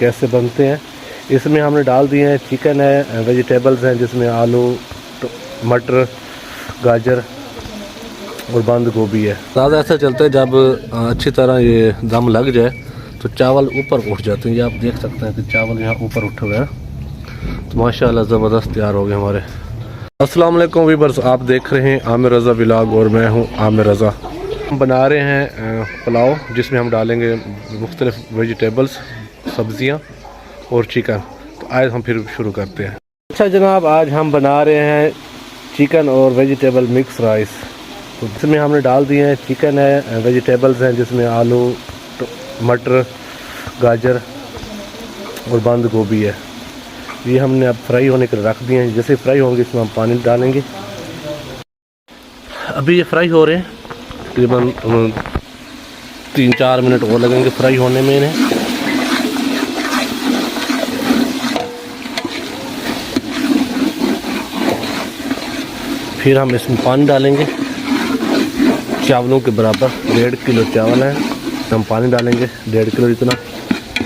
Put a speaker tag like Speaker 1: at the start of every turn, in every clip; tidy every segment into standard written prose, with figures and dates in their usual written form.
Speaker 1: कैसे बनते हैं। इसमें हमने डाल दिए हैं चिकन है, वेजिटेबल्स हैं जिसमें आलू, मटर, गाजर और बंद गोभी है। ज़्यादा ऐसा चलता है जब अच्छी तरह ये दम लग जाए तो चावल ऊपर उठ जाते हैं। ये आप देख सकते हैं कि चावल यहाँ ऊपर उठे हुए हैं। तो माशाल्लाह ज़बरदस्त तैयार हो गए हमारे। अस्सलाम वालेकुम वीवर्स, आप देख रहे हैं आमिर रज़ा व्लॉग और मैं हूँ आमिर रज़ा। हम बना रहे हैं पुलाव जिसमें हम डालेंगे मुख्तलिफ वेजिटेबल्स, सब्ज़ियाँ और चिकन। तो आज हम फिर शुरू करते हैं। अच्छा जनाब, आज हम बना रहे हैं चिकन और वेजिटेबल मिक्स राइस। तो इसमें हमने डाल दिए हैं चिकन है, वेजिटेबल्स हैं जिसमें आलू, मटर, गाजर और बंद गोभी है। ये हमने अब फ्राई होने के लिए रख दिए हैं। जैसे फ्राई होंगे इसमें हम पानी डालेंगे। अभी ये फ्राई हो रहे हैं, तकरीबन 3-4 मिनट और लगेंगे फ्राई होने में इन्हें। फिर हम इसमें पानी डालेंगे चावलों के बराबर। 1.5 किलो चावल है, हम पानी डालेंगे 1.5 किलो जितना।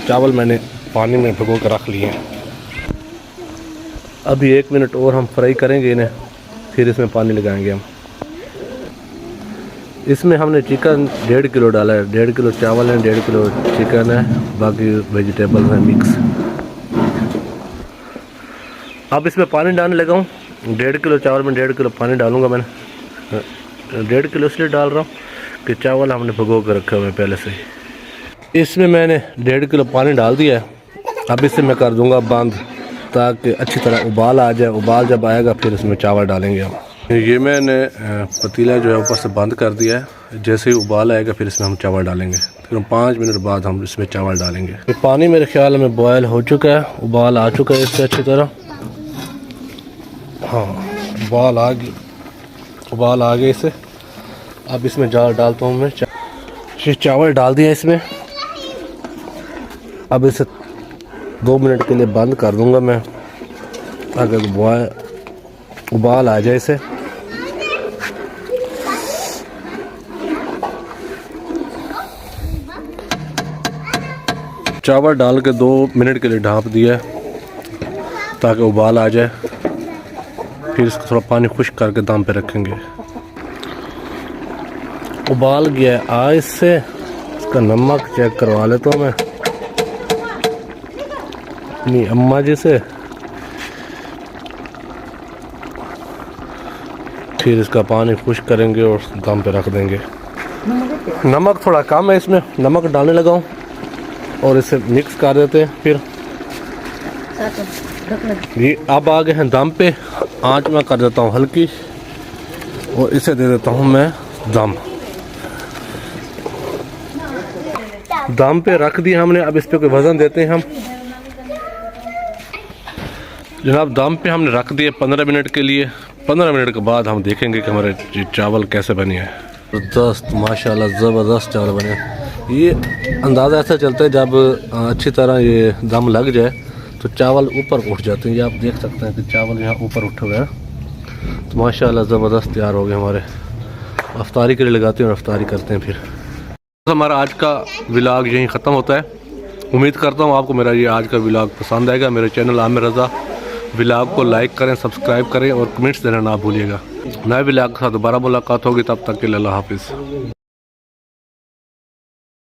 Speaker 1: चावल मैंने पानी में भिगो कर रख लिए हैं। अभी 1 मिनट और हम फ्राई करेंगे इन्हें, फिर इसमें पानी लगाएंगे हम। इसमें हमने चिकन 1.5 किलो डाला है। 1.5 किलो चावल है, 1.5 किलो चिकन है, बाकी वेजिटेबल है मिक्स। अब इसमें पानी डालने लगा हूँ। 1.5 किलो चावल में 1.5 किलो पानी डालूंगा। मैंने 1.5 किलो इसलिए डाल रहा हूँ कि चावल हमने भिगो कर रखे हुए पहले से ही। इसमें मैंने 1.5 किलो पानी डाल दिया है। अब इसे मैं कर दूंगा बंद ताकि अच्छी तरह उबाल आ जाए। उबाल जब आएगा फिर इसमें चावल डालेंगे हम। ये मैंने पतीला जो है ऊपर से बंद कर दिया है। जैसे ही उबाल आएगा फिर इसमें हम चावल डालेंगे। फिर 5 मिनट बाद हम इसमें चावल डालेंगे। ये पानी मेरे ख्याल में बॉयल हो चुका है, उबाल आ चुका है इससे अच्छी तरह। हाँ, उबाल आ गए इसे। अब इसमें डालता हूँ मैं चावल डाल दिया इसमें। अब इसे 2 मिनट के लिए बंद कर दूंगा मैं ताकि उबाल आ जाए इसे। चावल डाल के 2 मिनट के लिए ढाँप दिया ताकि उबाल आ जाए। फिर इसको थोड़ा पानी खुश्क करके दम पे रखेंगे। उबाल गया आ इससे। इसका नमक चेक करवा लेता हूँ मैं अपनी अम्मा जी से। फिर इसका पानी खुश्क करेंगे और दम पे रख देंगे। नमक थोड़ा कम है इसमें, नमक डालने लगा हूँ और इसे मिक्स कर देते हैं। फिर ये अब आ गए हैं दम पे। आंच में कर देता हूँ हल्की और इसे दे देता हूँ मैं दम पे रख दिया हमने। अब इस पे कोई वजन देते हैं हम। जनाब दम पे हमने रख दिए 15 मिनट के लिए। 15 मिनट के बाद हम देखेंगे कि हमारे चावल कैसे बने हैं। ज़बरदस्त, माशाल्लाह ज़बरदस्त चावल बने। ये अंदाज़ा ऐसा चलता है जब अच्छी तरह ये दम लग जाए तो चावल ऊपर उठ जाते हैं। ये आप देख सकते हैं कि चावल यहाँ ऊपर उठे हुए हैं। तो माशाल्लाह ज़बरदस्त तैयार हो गए हमारे। अफ्तारी के लिए लगाते हैं और अफ्तारी करते हैं। फिर हमारा आज का व्लॉग यहीं ख़त्म होता है। उम्मीद करता हूँ आपको मेरा ये आज का व्लॉग पसंद आएगा। मेरे चैनल आमिर रज़ा व्लॉग को लाइक करें, सब्सक्राइब करें और कमेंट्स देना ना भूलिएगा। नए व्लॉग के साथ दोबारा मुलाकात होगी, तब तक के लिए अल्लाह हाफिज़।